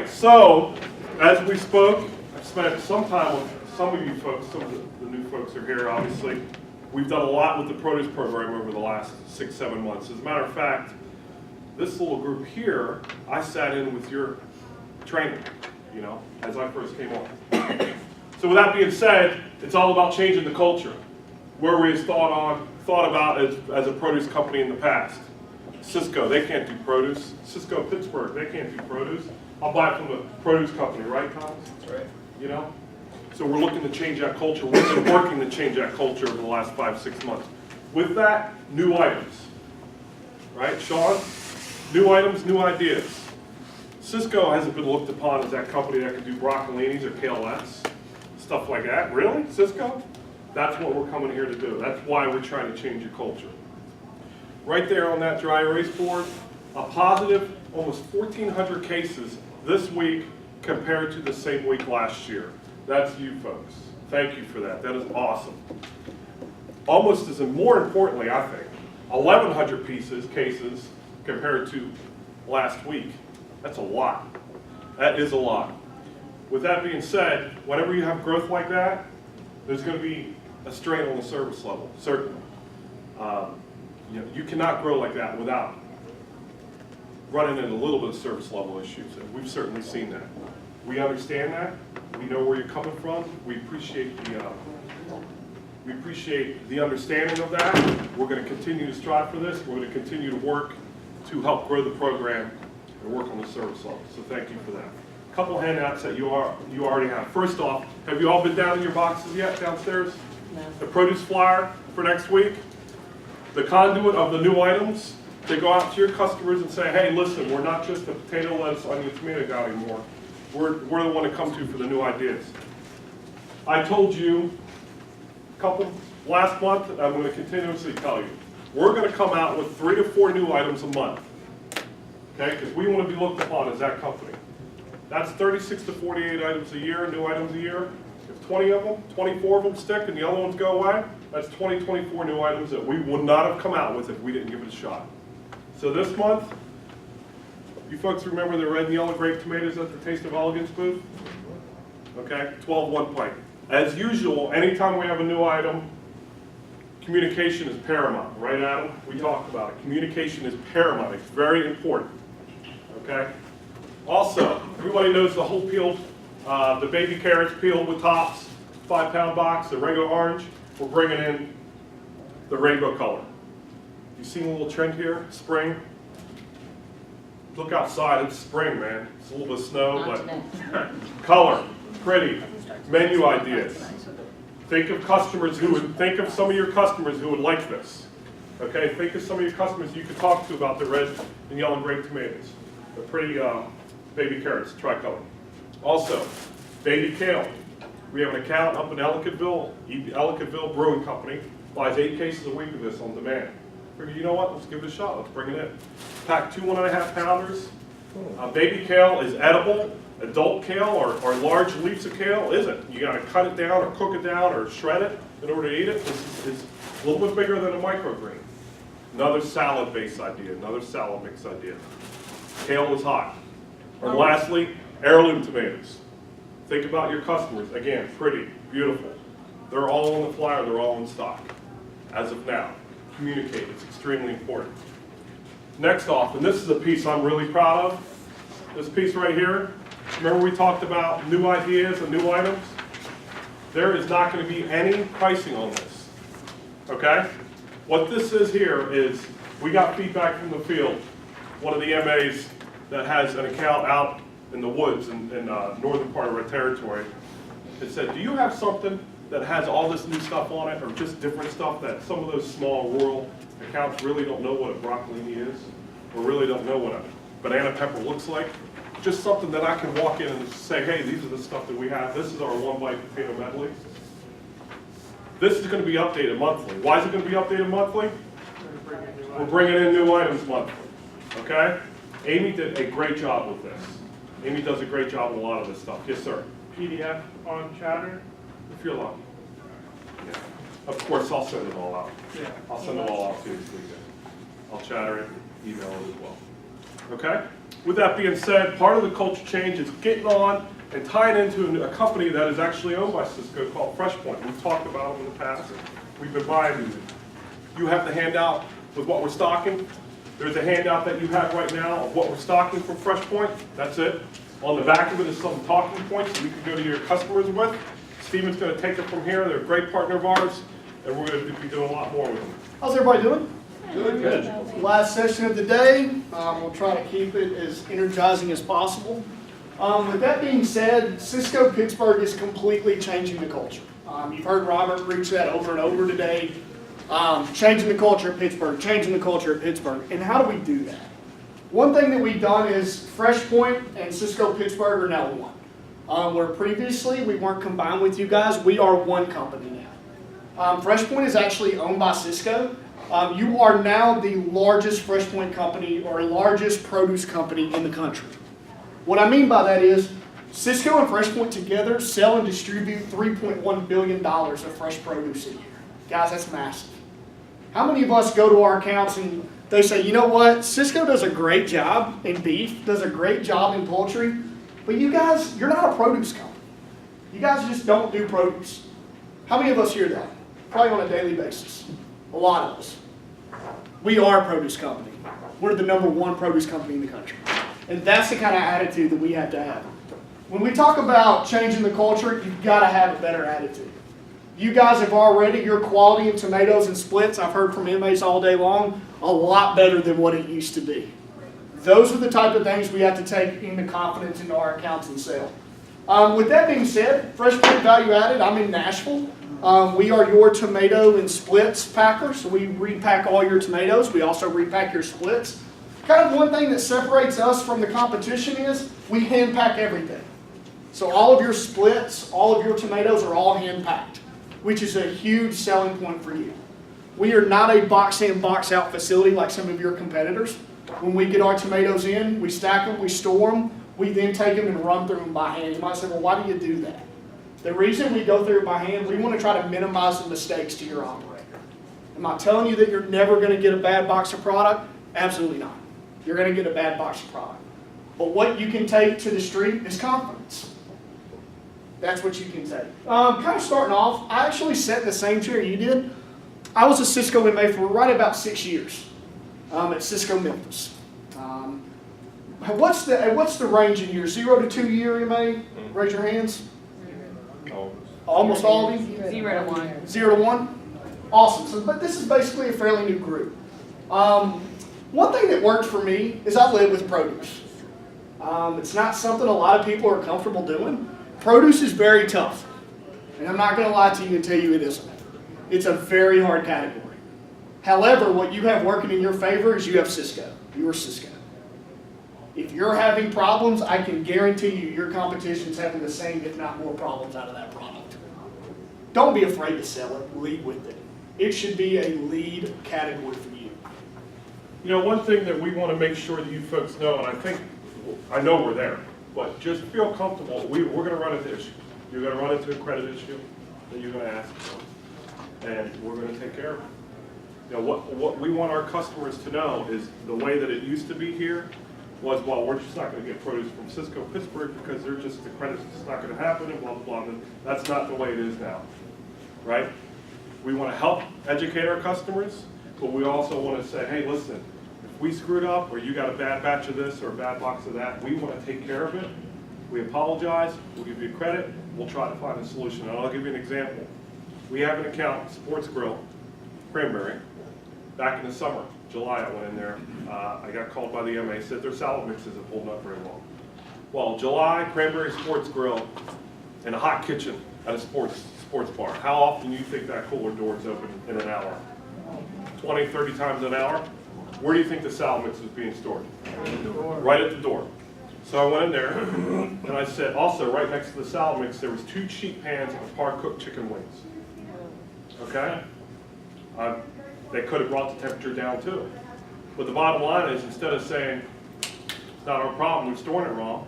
right, so as we spoke, I've spent some time with some of you folks, some of the new folks are here, obviously. We've done a lot with the produce program over the last 6-7 months. As a matter of fact, this little group here, I sat in with your training, you know, as I first came on. So with that being said, it's all about changing the culture. Where we thought about as a produce company in the past. Sysco, they can't do produce. Sysco, Pittsburgh, they can't do produce. I'll buy it from the produce company, right, Thomas? That's right. You know? So we're looking to change that culture. We've been working to change that culture over the last 5-6 months. With that, new items. Right, Sean? New items, new ideas. Sysco hasn't been looked upon as that company that can do broccolinis or kalettes, stuff like that. Really? Sysco? That's what we're coming here to do. That's why we're trying to change your culture. Right there on that dry erase board, a positive almost 1,400 cases this week compared to the same week last year. That's you folks. Thank you for that. That is awesome. Almost as more importantly, I think, 1,100 cases compared to last week. That's a lot. That is a lot. With that being said, whenever you have growth like that, there's going to be a strain on the service level, certainly. You cannot grow like that without running into a little bit of service level issues, and we've certainly seen that. We understand that. We know where you're coming from. We appreciate the understanding of that. We're going to continue to strive for this. We're going to continue to work to help grow the program and work on the service level. So thank you for that. A couple handouts that you already have. First off, have you all been down in your boxes yet downstairs? No. The produce flyer for next week, the conduit of the new items to go out to your customers and say, hey, listen, we're not just a potato, lettuce, onion, tomato guy anymore. We're the one to come to for the new ideas. I told you last month, and I'm going to continuously tell you, we're going to come out with 3 to 4 new items a month. Okay, because we want to be looked upon as that company. That's 36 to 48 items a year, new items a year. If 20 of them, 24 of them stick and the other ones go away, that's 24 new items that we would not have come out with if we didn't give it a shot. So this month, you folks remember the red and yellow grape tomatoes at the Taste of Elegance booth? Okay, 12-1 pint. As usual, anytime we have a new item, communication is paramount, right, Adam? We talked about it. Communication is paramount. It's very important. Okay? Also, everybody knows the whole peeled, the baby carrots peeled with tops, 5-pound box, the regular orange. We're bringing in the rainbow color. You seen a little trend here? Spring. Look outside, it's spring, man. It's a little bit of snow, but color, pretty, menu ideas. Think of customers think of some of your customers who would like this. Okay, think of some of your customers you could talk to about the red and yellow grape tomatoes. The pretty baby carrots, tricolor. Also, baby kale. We have an account up in Ellicottville Brewing Company. Buys 8 cases a week of this on demand. Figured, you know what, let's give it a shot, let's bring it in. Pack 2 1.5 pounders. Baby kale is edible. Adult kale or large leaves of kale isn't. You gotta cut it down or cook it down or shred it in order to eat it. This is a little bit bigger than a microgreen. Another salad-based idea, another salad mix idea. Kale is hot. And lastly, heirloom tomatoes. Think about your customers. Again, pretty, beautiful. They're all on the flyer, they're all in stock. As of now, communicate, it's extremely important. Next off, and this is a piece I'm really proud of, this piece right here. Remember we talked about new ideas and new items? There is not going to be any pricing on this, okay? What this is here is, we got feedback from the field. One of the MAs that has an account out in the woods in northern part of our territory, it said, do you have something that has all this new stuff on it, or just different stuff that some of those small rural accounts really don't know what a broccolini is, or really don't know what a banana pepper looks like? Just something that I can walk in and say, hey, these are the stuff that we have. This is our 1-bite potato medley. This is going to be updated monthly. Why is it going to be updated monthly? We're bringing in new items monthly, okay? Amy did a great job with this. Amy does a great job with a lot of this stuff. Yes, sir? PDF on Chatter? If you're lucky. Yeah. Of course, I'll send them all out. Yeah. I'll send them all out to you this weekend. I'll chatter it, email it as well. Okay? With that being said, part of the culture change is getting on and tying into a company that is actually owned by Sysco called FreshPoint. We've talked about them in the past. We've been buying these. You have the handout with what we're stocking. There's a handout that you have right now of what we're stocking from FreshPoint. That's it. On the back of it is some talking points that you can go to your customers with. Steven's going to take it from here. They're a great partner of ours, and we're going to be doing a lot more with them. How's everybody doing? Doing good. Last session of the day. We'll try to keep it as energizing as possible. With that being said, Sysco Pittsburgh is completely changing the culture. You've heard Robert preach that over and over today. Changing the culture at Pittsburgh, changing the culture at Pittsburgh. And how do we do that? One thing that we've done is FreshPoint and Sysco Pittsburgh are now one. Where previously we weren't combined with you guys, we are one company now. FreshPoint is actually owned by Sysco. You are now the largest FreshPoint company or largest produce company in the country. What I mean by that is Sysco and FreshPoint together sell and distribute $3.1 billion of fresh produce a year. Guys, that's massive. How many of us go to our accounts and they say, you know what, Sysco does a great job in beef, does a great job in poultry, but you guys, you're not a produce company. You guys just don't do produce. How many of us hear that? Probably on a daily basis. A lot of us. We are a produce company. We're the #1 produce company in the country. And that's the kind of attitude that we have to have. When we talk about changing the culture, you've got to have a better attitude. You guys have already, your quality in tomatoes and splits, I've heard from inmates all day long, a lot better than what it used to be. Those are the type of things we have to take into confidence into our accounts and sell. With that being said, FreshPoint Value Added, I'm in Nashville. We are your tomato and splits packer, so we repack all your tomatoes. We also repack your splits. Kind of one thing that separates us from the competition is we hand pack everything. So all of your splits, all of your tomatoes are all hand packed, which is a huge selling point for you. We are not a box in, box out facility like some of your competitors. When we get our tomatoes in, we stack them, we store them, we then take them and run through them by hand. You might say, well, why do you do that? The reason we go through it by hand, we want to try to minimize the mistakes to your operator. Am I telling you that you're never going to get a bad box of product? Absolutely not. You're going to get a bad box of product. But what you can take to the street is confidence. That's what you can take. Kind of starting off, I actually sat in the same chair you did. I was a Sysco inmate for right about 6 years at Sysco Memphis. What's the range in years? 0 to 2 year inmate? Raise your hands. Almost all of you? 0 to 1. 0 to 1? Awesome. So, but this is basically a fairly new group. One thing that worked for me is I live with produce. It's not something a lot of people are comfortable doing. Produce is very tough. And I'm not going to lie to you and tell you it isn't. It's a very hard category. However, what you have working in your favor is you have Sysco. You're Sysco. If you're having problems, I can guarantee you your competition's having the same, if not more, problems out of that product. Don't be afraid to sell it. Lead with it. It should be a lead category for you. You know, one thing that we want to make sure that you folks know, and I know we're there, but just feel comfortable. We're going to run into issues. You're going to run into a credit issue that you're going to ask for, and we're going to take care of it. You know, what we want our customers to know is the way that it used to be here was, well, we're just not going to get produce from Sysco Pittsburgh because the credit's just not going to happen and blah, blah, blah. That's not the way it is now, right? We want to help educate our customers, but we also want to say, hey, listen, if we screwed up or you got a bad batch of this or a bad box of that, we want to take care of it. We apologize, we'll give you credit, we'll try to find a solution. And I'll give you an example. We have an account, Sports Grill, Cranberry. Back in the summer, July, I went in there. I got called by the MA, said their salad mixes have pulled up very well. Well, July, Cranberry Sports Grill, and a hot kitchen at a sports bar. How often do you think that cooler door is open in an hour? 20, 30 times an hour? Where do you think the salad mix is being stored? Right at the door. So I went in there, and I said, also, right next to the salad mix, there was 2 cheap pans of par-cooked chicken wings. Okay? They could have brought the temperature down too. But the bottom line is, instead of saying, it's not our problem, we're storing it wrong,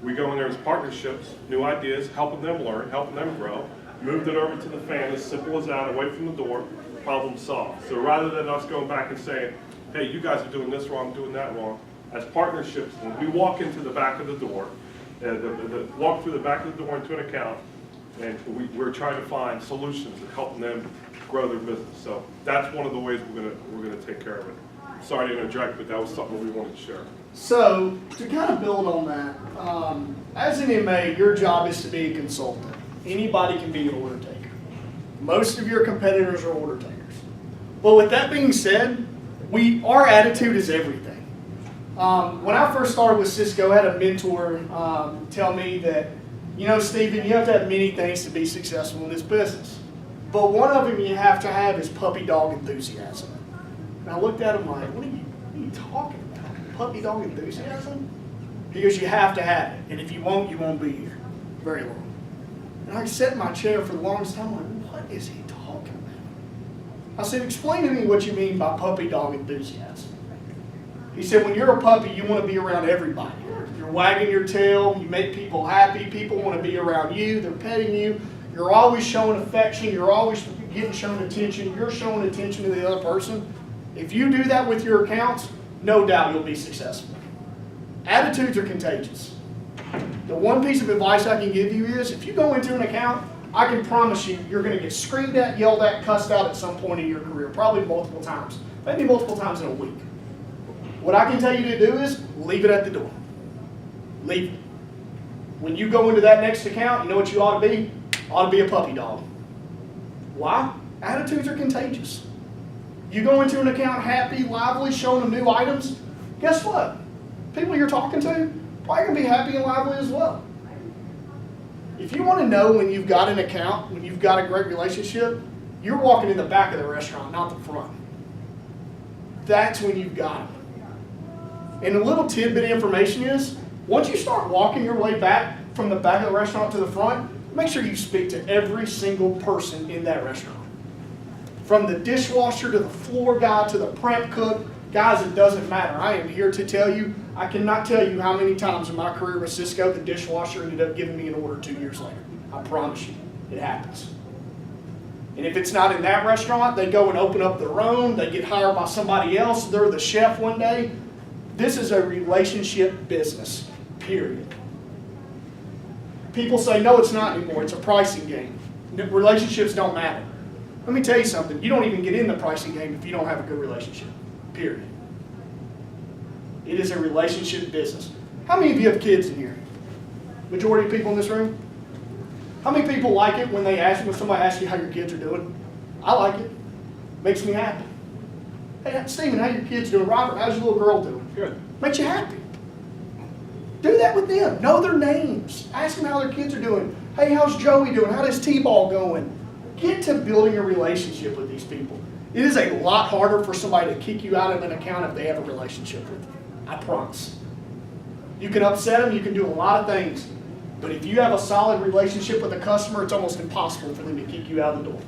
we go in there as partnerships, new ideas, helping them learn, helping them grow, moved it over to the fan, as simple as that, away from the door, problem solved. So rather than us going back and saying, hey, you guys are doing this wrong, doing that wrong, as partnerships, when we walk into the back of the door, walk through the back of the door into an account, and we're trying to find solutions and helping them grow their business. So that's one of the ways we're gonna take care of it. Sorry to interject, but that was something we wanted to share. So, to kind of build on that, as an MA, your job is to be a consultant. Anybody can be an order taker. Most of your competitors are order takers. But with that being said, our attitude is everything. When I first started with Sysco, I had a mentor tell me that, you know, Stephen, you have to have many things to be successful in this business. But one of them you have to have is puppy dog enthusiasm. And I looked at him like, what are you talking about? Puppy dog enthusiasm? He goes, you have to have it. And if you won't be here very long. And I sat in my chair for the longest time, like, what is he talking about? I said, explain to me what you mean by puppy dog enthusiasm. He said, when you're a puppy, you want to be around everybody. You're wagging your tail, you make people happy, people want to be around you, they're petting you, you're always showing affection, you're always getting shown attention, you're showing attention to the other person. If you do that with your accounts, no doubt you'll be successful. Attitudes are contagious. The one piece of advice I can give you is, if you go into an account, I can promise you, you're going to get screamed at, yelled at, cussed out at some point in your career, probably multiple times, maybe multiple times in a week. What I can tell you to do is, leave it at the door. Leave it. When you go into that next account, you know what you ought to be? Ought to be a puppy dog. Why? Attitudes are contagious. You go into an account happy, lively, showing them new items, guess what? People you're talking to, probably going to be happy and lively as well. If you want to know when you've got an account, when you've got a great relationship, you're walking in the back of the restaurant, not the front. That's when you've got them. And a little tidbit of information is, once you start walking your way back from the back of the restaurant to the front, make sure you speak to every single person in that restaurant. From the dishwasher to the floor guy to the prep cook, guys, it doesn't matter. I am here to tell you, I cannot tell you how many times in my career with Sysco, the dishwasher ended up giving me an order 2 years later. I promise you, it happens. And if it's not in that restaurant, they go and open up their own, they get hired by somebody else, they're the chef one day. This is a relationship business, period. People say, no, it's not anymore, it's a pricing game. Relationships don't matter. Let me tell you something, you don't even get in the pricing game if you don't have a good relationship, period. It is a relationship business. How many of you have kids in here? Majority of people in this room? How many people like it when somebody asks you how your kids are doing? I like it. Makes me happy. Hey, Stephen, how your kids doing? Robert, how's your little girl doing? Good. Makes you happy. Do that with them. Know their names. Ask them how their kids are doing. Hey, how's Joey doing? How does T-ball going? Get to building a relationship with these people. It is a lot harder for somebody to kick you out of an account if they have a relationship with you. I promise. You can upset them, you can do a lot of things, but if you have a solid relationship with a customer, it's almost impossible for them to kick you out of the door.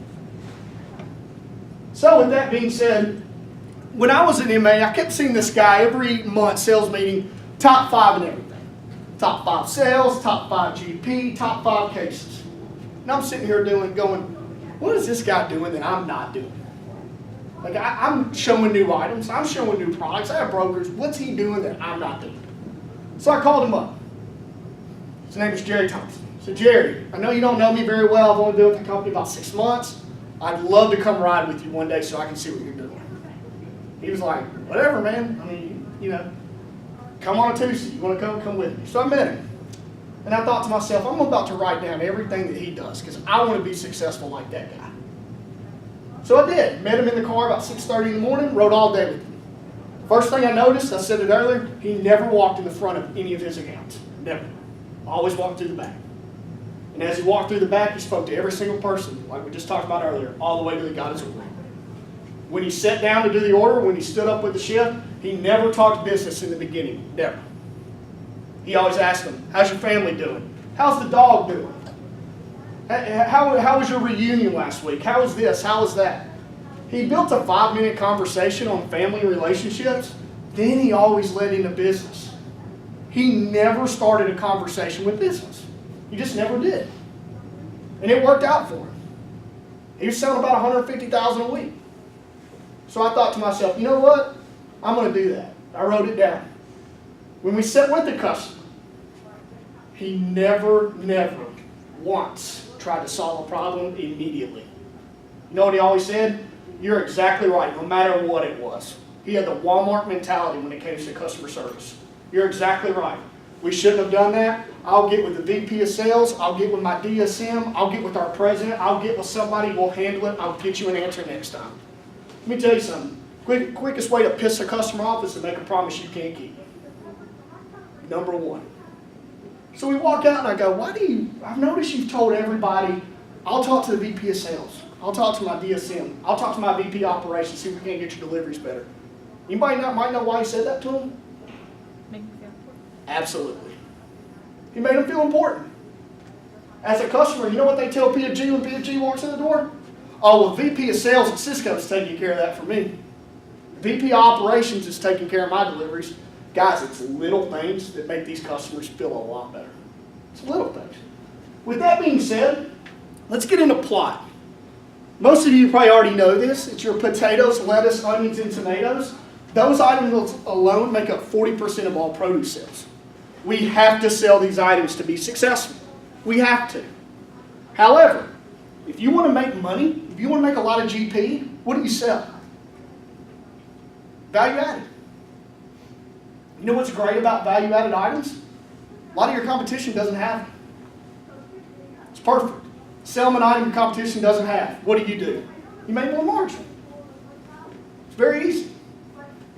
So with that being said, when I was an MA, I kept seeing this guy every month, sales meeting, top 5 in everything. Top 5 sales, top 5 GP, top 5 cases. And I'm sitting here going, what is this guy doing that I'm not doing? Like, I'm showing new items, I'm showing new products, I have brokers, what's he doing that I'm not doing? So I called him up. His name is Jerry Thompson. I said, Jerry, I know you don't know me very well, I've only been with the company about 6 months. I'd love to come ride with you one day so I can see what you're doing. He was like, whatever, man. I mean, you know, come on a Tuesday. You want to come with me. So I met him. And I thought to myself, I'm about to write down everything that he does because I want to be successful like that guy. So I did. Met him in the car about 6:30 in the morning, rode all day with him. First thing I noticed, I said it earlier, he never walked in the front of any of his accounts. Never. Always walked through the back. And as he walked through the back, he spoke to every single person, like we just talked about earlier, all the way till he got his order. When he sat down to do the order, when he stood up with the chef, he never talked business in the beginning. Never. He always asked them, how's your family doing? How's the dog doing? How was your reunion last week? How was this? How was that? He built a 5-minute conversation on family relationships. Then he always led into business. He never started a conversation with business. He just never did. And it worked out for him. He was selling about $150,000 a week. So I thought to myself, you know what? I'm going to do that. I wrote it down. When we sit with the customer, he never once tried to solve a problem immediately. You know what he always said? You're exactly right, no matter what it was. He had the Walmart mentality when it came to customer service. You're exactly right. We shouldn't have done that. I'll get with the VP of sales, I'll get with my DSM, I'll get with our president, I'll get with somebody who will handle it, I'll get you an answer next time. Let me tell you something. Quickest way to piss a customer off is to make a promise you can't keep. Number one. So we walk out and I go, I've noticed you've told everybody, I'll talk to the VP of sales, I'll talk to my DSM, I'll talk to my VP operations, see if we can't get your deliveries better. Anybody might know why he said that to him? Make me feel important. Absolutely. He made them feel important. As a customer, you know what they tell PFG when PFG walks in the door? Oh, well, VP of sales at Sysco is taking care of that for me. VP of operations is taking care of my deliveries. Guys, it's little things that make these customers feel a lot better. It's little things. With that being said, let's get into plot. Most of you probably already know this. It's your potatoes, lettuce, onions, and tomatoes. Those items alone make up 40% of all produce sales. We have to sell these items to be successful. We have to. However, if you want to make money, if you want to make a lot of GP, what do you sell? Value added. You know what's great about value added items? A lot of your competition doesn't have them. It's perfect. Sell them an item your competition doesn't have. What do? You make more margin. It's very easy.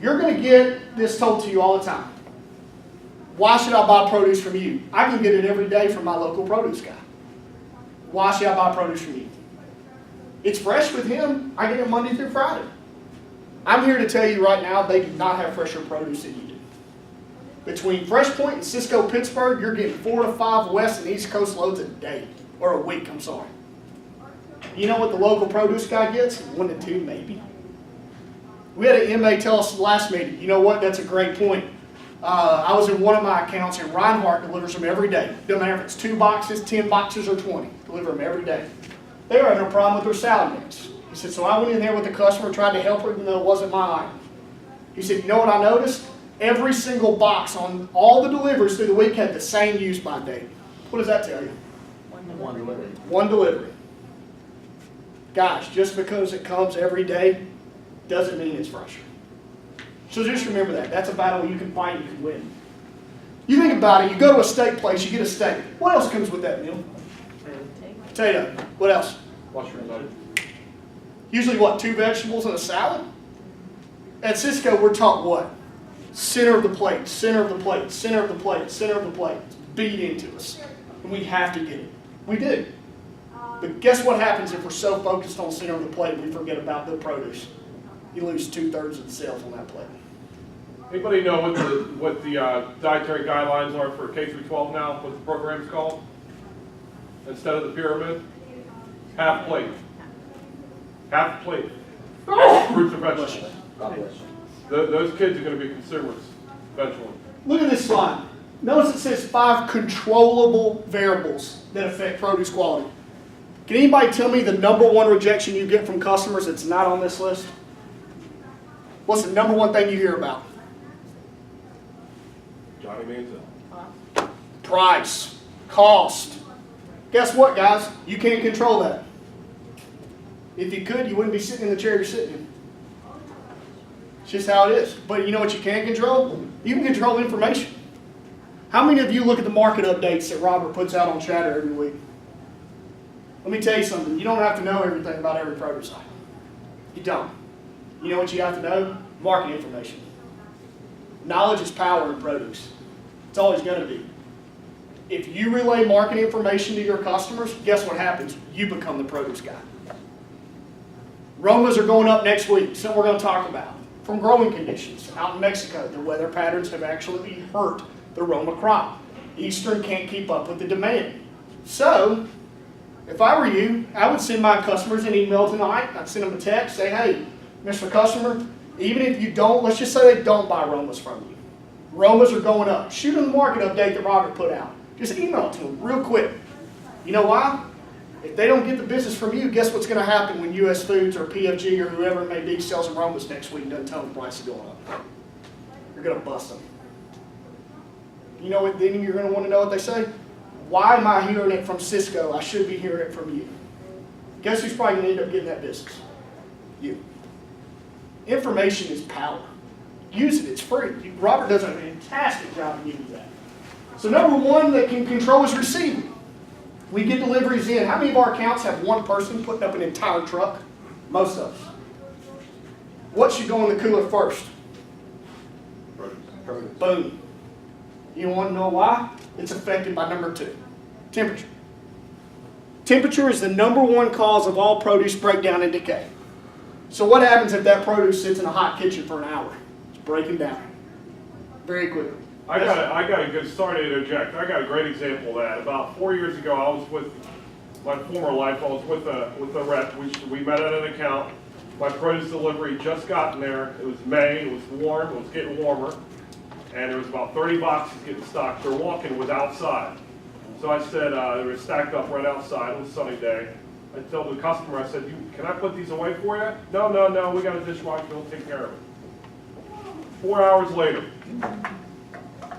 You're going to get this told to you all the time. Why should I buy produce from you? I can get it every day from my local produce guy. Why should I buy produce from you? It's fresh with him. I get it Monday through Friday. I'm here to tell you right now, they do not have fresher produce than you do. Between FreshPoint and Sysco Pittsburgh, you're getting 4 to 5 West and East Coast loads a day. Or a week, I'm sorry. You know what the local produce guy gets? 1 to 2 maybe. We had an MA tell us last meeting, you know what, that's a great point. I was in one of my accounts and Reinhardt delivers them every day. Doesn't matter if it's 2 boxes, 10 boxes, or 20. Deliver them every day. They were having a problem with their salad mix. He said, so I went in there with the customer, tried to help her even though it wasn't my item. He said, you know what I noticed? Every single box on all the deliveries through the week had the same use by date. What does that tell you? One delivery. One delivery. Guys, just because it comes every day doesn't mean it's fresher. So just remember that. That's a battle you can fight, you can win. You think about it, you go to a steak place, you get a steak. What else comes with that meal? Potato. What else? Mushroom. Usually what, 2 vegetables and a salad? At Sysco, we're taught what? Center of the plate, center of the plate, center of the plate, center of the plate. It's beat into us. And we have to get it. We do. But guess what happens if we're so focused on center of the plate we forget about the produce? You lose 2/3 of the sales on that plate. Anybody know what the dietary guidelines are for K through 12 now? What the program's called? Instead of the pyramid? Half plate. Half plate. Fruits or vegetables. Those kids are going to be consumers eventually. Look at this slide. Notice it says 5 controllable variables that affect produce quality. Can anybody tell me the #1 rejection you get from customers that's not on this list? What's the #1 thing you hear about? Johnny Manziel. Price, cost. Guess what, guys? You can't control that. If you could, you wouldn't be sitting in the chair you're sitting in. It's just how it is. But you know what you can control? You can control information. How many of you look at the market updates that Robert puts out on Chatter every week? Let me tell you something. You don't have to know everything about every produce item. You don't. You know what you have to know? Market information. Knowledge is power in produce. It's always going to be. If you relay market information to your customers, guess what happens? You become the produce guy. Romas are going up next week, something we're going to talk about. From growing conditions. Out in Mexico, the weather patterns have actually hurt the Roma crop. Eastern can't keep up with the demand. So, if I were you, I would send my customers an email tonight. I'd send them a text, say, hey, Mr. Customer, even if you don't, let's just say they don't buy Romas from you. Romas are going up. Shoot them the market update that Robert put out. Just email it to them real quick. You know why? If they don't get the business from you, guess what's going to happen when U.S. Foods or PFG or whoever it may be sells them Romas next week and doesn't tell them the price is going up? You're going to bust them. You know what, then you're going to want to know what they say? Why am I hearing it from Sysco? I should be hearing it from you. Guess who's probably going to end up getting that business? You. Information is power. Use it, it's free. Robert does a fantastic job of giving you that. So number one that can control is receiving. We get deliveries in. How many of our accounts have one person putting up an entire truck? Most of us. What should go in the cooler first? Boom. You want to know why? It's affected by number two, temperature. Temperature is the number one cause of all produce breakdown and decay. So what happens if that produce sits in a hot kitchen for an hour? It's breaking down very quickly. I got a good, sorry to interject, I got a great example of that. About 4 years ago, I was with my former life, I was with a rep. We met at an account. My produce delivery just gotten there. It was May, it was warm, it was getting warmer. And there was about 30 boxes getting stocked. They're walking with outside. So I said, they were stacked up right outside. It was a sunny day. I told the customer, I said, can I put these away for you? No, we got a dishwasher, we'll take care of it. 4 hours later,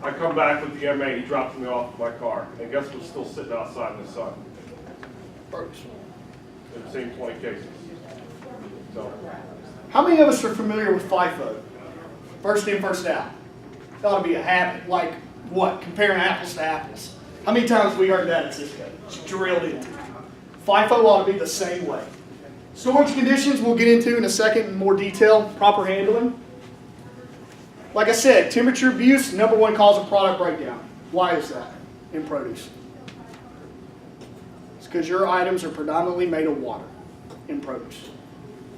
I come back with the MA, he drops me off my car. And guess what's still sitting outside in the sun? In the same 20 cases. So. How many of us are familiar with FIFO? First in, first out. It ought to be a habit. Like what? Comparing apples to apples. How many times have we heard that at Sysco? It's drilled into. FIFO ought to be the same way. Storage conditions we'll get into in a second in more detail. Proper handling. Like I said, temperature abuse, number one cause of product breakdown. Why is that in produce? It's because your items are predominantly made of water in produce.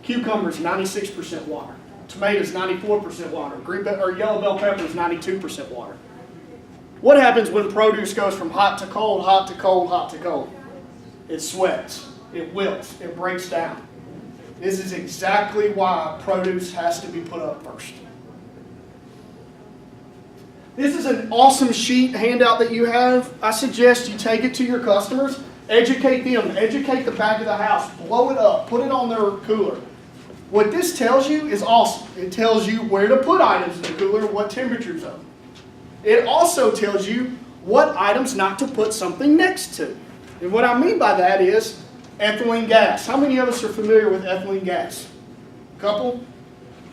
Cucumbers, 96% water. Tomatoes, 94% water. Yellow bell peppers, 92% water. What happens when produce goes from hot to cold, hot to cold, hot to cold? It sweats, it wilts, it breaks down. This is exactly why produce has to be put up first. This is an awesome sheet handout that you have. I suggest you take it to your customers, educate them, educate the back of the house, blow it up, put it on their cooler. What this tells you is awesome. It tells you where to put items in the cooler, what temperatures of them. It also tells you what items not to put something next to. And what I mean by that is ethylene gas. How many of us are familiar with ethylene gas? A couple?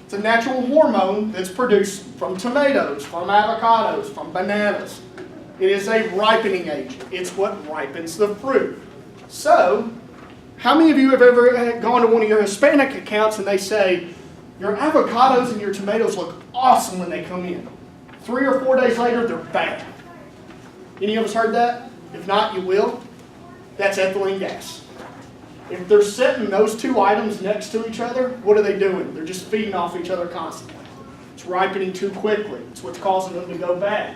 It's a natural hormone that's produced from tomatoes, from avocados, from bananas. It is a ripening agent. It's what ripens the fruit. So, how many of you have ever gone to one of your Hispanic accounts and they say, your avocados and your tomatoes look awesome when they come in. 3 or 4 days later, they're bad. Any of us heard that? If not, you will. That's ethylene gas. If they're setting those two items next to each other, what are they doing? They're just feeding off each other constantly. It's ripening too quickly. It's what's causing them to go bad.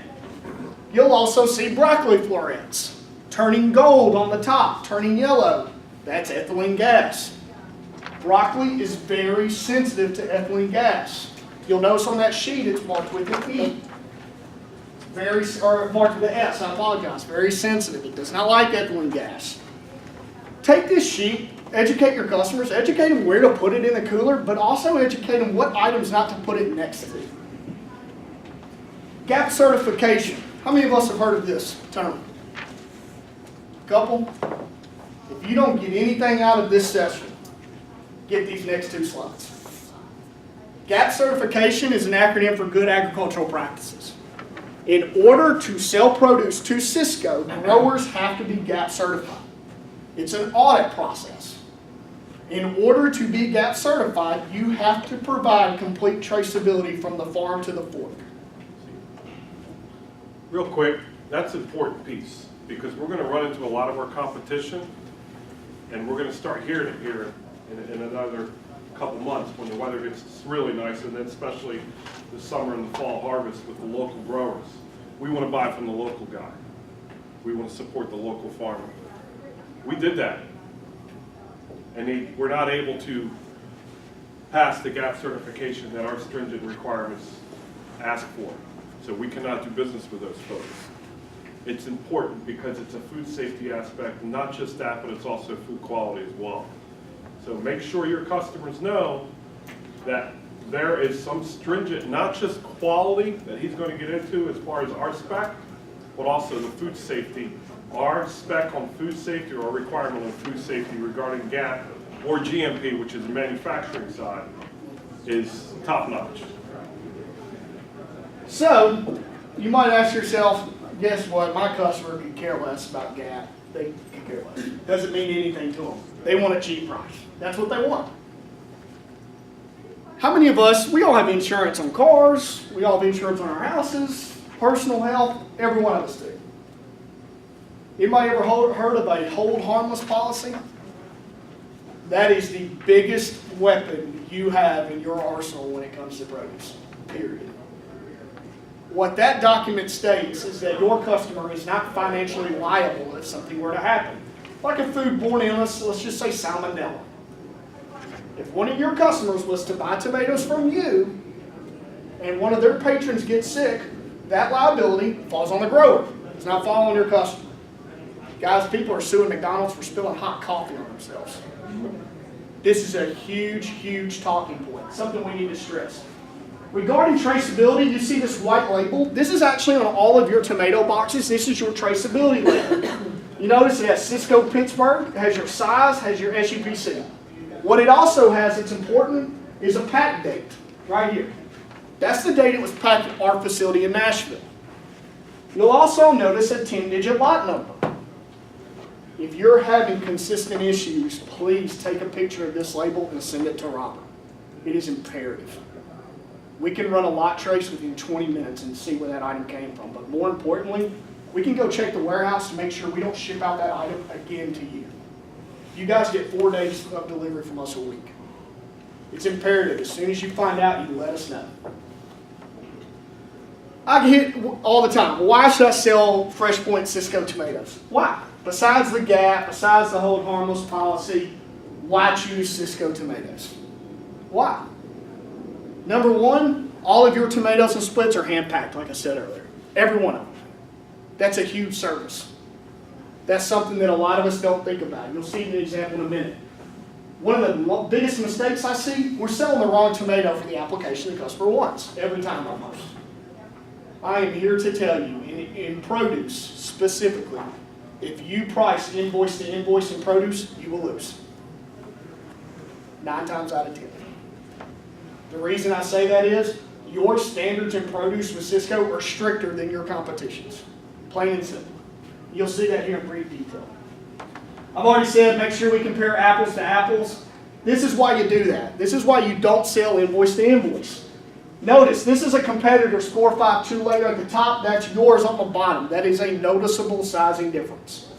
You'll also see broccoli florets turning gold on the top, turning yellow. That's ethylene gas. Broccoli is very sensitive to ethylene gas. You'll notice on that sheet it's marked with an E. Or marked with an S, I apologize. Very sensitive. It does not like ethylene gas. Take this sheet, educate your customers, educate them where to put it in the cooler, but also educate them what items not to put it next to. GAP certification. How many of us have heard of this term? Couple? If you don't get anything out of this session, get these next two slides. GAP certification is an acronym for Good Agricultural Practices. In order to sell produce to Sysco, growers have to be GAP certified. It's an audit process. In order to be GAP certified, you have to provide complete traceability from the farm to the fork. Real quick, that's an important piece because we're going to run into a lot of our competition and we're going to start hearing it here in another couple months when the weather gets really nice, and then especially the summer and the fall harvest with the local growers. We want to buy from the local guy. We want to support the local farmer. We did that. And we're not able to pass the GAP certification that our stringent requirements ask for. So we cannot do business with those folks. It's important because it's a food safety aspect, not just that, but it's also food quality as well. So make sure your customers know that there is some stringent, not just quality that he's going to get into as far as our spec, but also the food safety. Our spec on food safety or our requirement on food safety regarding GAP or GMP, which is the manufacturing side, is top notch. So, you might ask yourself, guess what, my customer could care less about GAP. They could care less. Doesn't mean anything to them. They want a cheap price. That's what they want. How many of us, we all have insurance on cars, we all have insurance on our houses, personal health, every one of us do. Anybody ever heard of a hold harmless policy? That is the biggest weapon you have in your arsenal when it comes to produce, period. What that document states is that your customer is not financially liable if something were to happen. Like a foodborne illness, let's just say salmonella. If one of your customers was to buy tomatoes from you and one of their patrons gets sick, that liability falls on the grower. It's not falling on your customer. Guys, people are suing McDonald's for spilling hot coffee on themselves. This is a huge, huge talking point, something we need to stress. Regarding traceability, you see this white label. This is actually on all of your tomato boxes. This is your traceability label. You notice it has Sysco Pittsburgh, it has your size, has your SUPC. What it also has, it's important, is a patent date, right here. That's the date it was packed at our facility in Nashville. You'll also notice a 10-digit lot number. If you're having consistent issues, please take a picture of this label and send it to Robert. It is imperative. We can run a lot trace within 20 minutes and see where that item came from. But more importantly, we can go check the warehouse to make sure we don't ship out that item again to you. You guys get 4 days of delivery from us a week. It's imperative. As soon as you find out, you let us know. I get hit all the time. Why should I sell FreshPoint Sysco tomatoes? Why? Besides the GAP, besides the hold harmless policy, why choose Sysco tomatoes? Why? Number one, all of your tomatoes and splits are hand-packed, like I said earlier. Every one of them. That's a huge service. That's something that a lot of us don't think about. You'll see an example in a minute. One of the biggest mistakes I see, we're selling the wrong tomato for the application the customer wants, every time almost. I am here to tell you, in produce specifically, if you price invoice to invoice in produce, you will lose. 9 times out of 10. The reason I say that is, your standards in produce with Sysco are stricter than your competition's. Plain and simple. You'll see that here in brief detail. I've already said, make sure we compare apples to apples. This is why you do that. This is why you don't sell invoice to invoice. Notice, this is a competitor's 452 layer at the top. That's yours on the bottom. That is a noticeable sizing difference.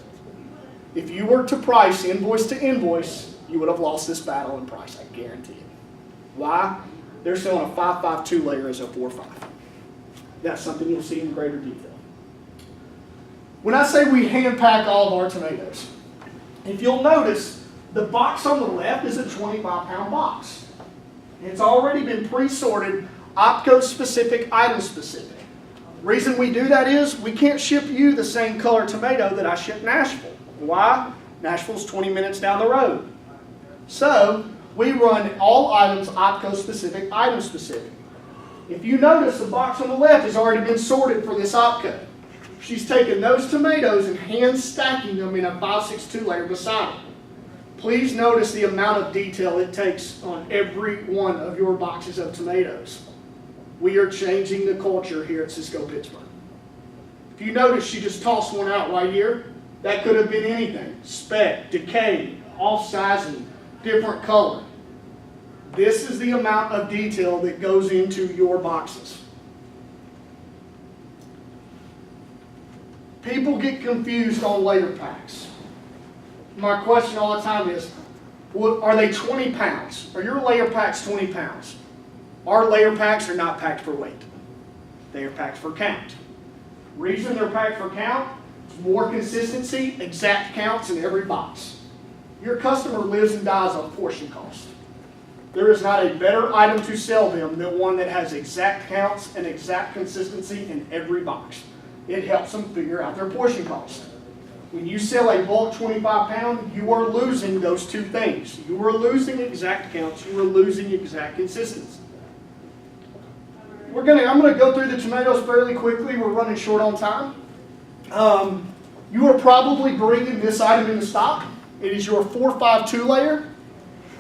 If you were to price invoice to invoice, you would have lost this battle in price, I guarantee it. Why? They're selling a 552 layer as a 4.5. That's something you'll see in greater detail. When I say we hand pack all of our tomatoes, if you'll notice, the box on the left is a 25-pound box. It's already been pre-sorted, OPCO specific, item specific. Reason we do that is we can't ship you the same color tomato that I ship Nashville. Why? Nashville's 20 minutes down the road. So we run all items OPCO specific, item specific. If you notice, the box on the left has already been sorted for this OPCO. She's taken those tomatoes and hand stacking them in a 562 layer beside them. Please notice the amount of detail it takes on every one of your boxes of tomatoes. We are changing the culture here at Sysco Pittsburgh. If you notice, she just tossed one out right here. That could have been anything. Speck, decay, off-sizing, different color. This is the amount of detail that goes into your boxes. People get confused on layer packs. My question all the time is, well, are they 20 pounds? Are your layer packs 20 pounds? Our layer packs are not packed for weight. They are packed for count. Reason they're packed for count is more consistency, exact counts in every box. Your customer lives and dies on portion cost. There is not a better item to sell them than one that has exact counts and exact consistency in every box. It helps them figure out their portion cost. When you sell a bulk 25-pound, you are losing those two things. You are losing exact counts. You are losing exact consistency. I'm going to go through the tomatoes fairly quickly. We're running short on time. You are probably bringing this item into stock. It is your 4-5 layer.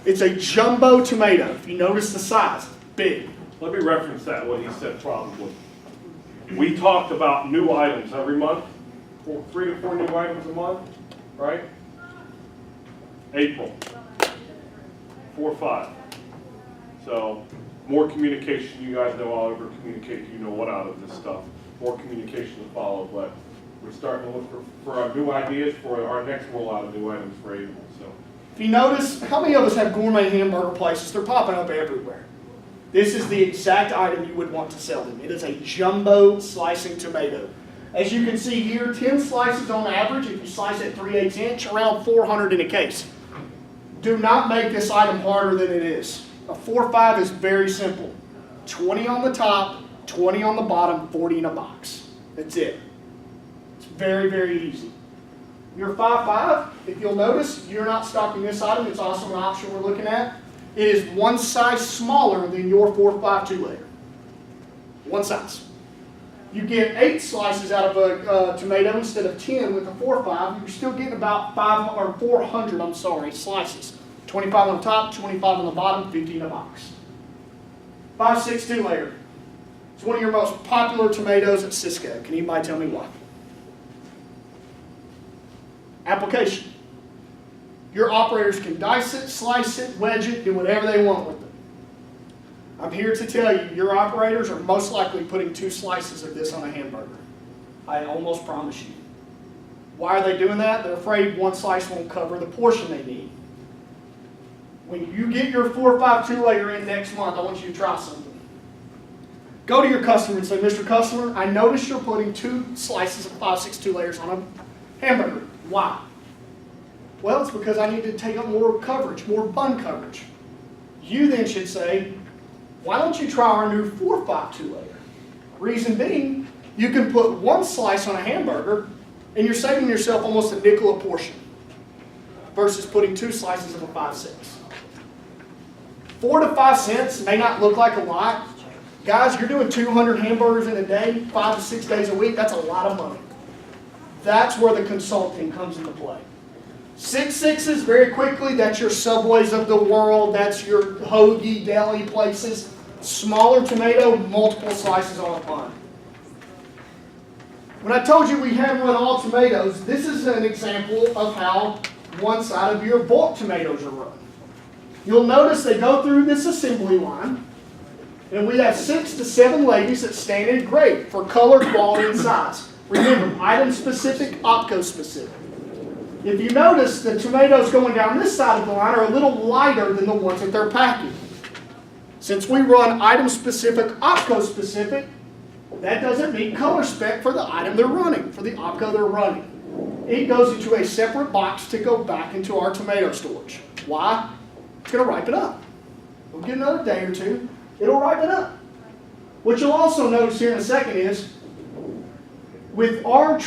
It's a jumbo tomato. If you notice the size, big. Let me reference that, what he said probably. We talked about new items every month, 3 to 4 new items a month, right? April, 4 or 5. So more communication. You guys know I'll over communicate, you know what out of this stuff. More communication to follow, but we're starting to look for our new ideas for our next rollout of new items for April. So If you notice, how many of us have gourmet hamburger places? They're popping up everywhere. This is the exact item you would want to sell them. It is a jumbo slicing tomato. As you can see here, 10 slices on average. If you slice it 3/8 inch, around 400 in a case. Do not make this item harder than it is. A 4-5 is very simple. 20 on the top, 20 on the bottom, 40 in a box. That's it. It's very, very easy. Your 5-5, if you'll notice, you're not stocking this item. It's also an option we're looking at. It is one size smaller than your 4-5 2-layer. One size. You get 8 slices out of a tomato instead of 10 with a 4-5. You're still getting about 400 slices. 25 on the top, 25 on the bottom, 50 in a box. 5-6 2-layer. It's one of your most popular tomatoes at Sysco. Can anybody tell me why? Application. Your operators can dice it, slice it, wedge it, do whatever they want with it. I'm here to tell you, your operators are most likely putting 2 slices of this on a hamburger. I almost promise you. Why are they doing that? They're afraid 1 slice won't cover the portion they need. When you get your 4-5 2-layer in next month, I want you to try something. Go to your customer and say, Mr. Customer, I noticed you're putting 2 slices of 5-6 2-layers on a hamburger. Why? Well, it's because I need to take up more coverage, more bun coverage. You then should say, why don't you try our new 4-5 2-layer? Reason being, you can put 1 slice on a hamburger and you're saving yourself almost a nickel a portion versus putting 2 slices of a 5-6. 4 to 5 cents may not look like a lot. Guys, you're doing 200 hamburgers in a day, 5 to 6 days a week. That's a lot of money. That's where the consulting comes into play. 6-6s, very quickly, that's your Subways of the world, that's your hoagie deli places. Smaller tomato, multiple slices on a bun. When I told you we hand run all tomatoes, this is an example of how one side of your bulk tomatoes are run. You'll notice they go through this assembly line, and we have 6 to 7 ladies that stand in grade for color, quality, and size. Remember, item specific, opco specific. If you notice, the tomatoes going down this side of the line are a little lighter than the ones that they're packing. Since we run item specific, opco specific, that doesn't meet color spec for the item they're running, for the opco they're running. It goes into a separate box to go back into our tomato storage. Why? It's going to ripen up. We'll get another day or 2. It'll ripen up. What you'll also notice here in a second is, with our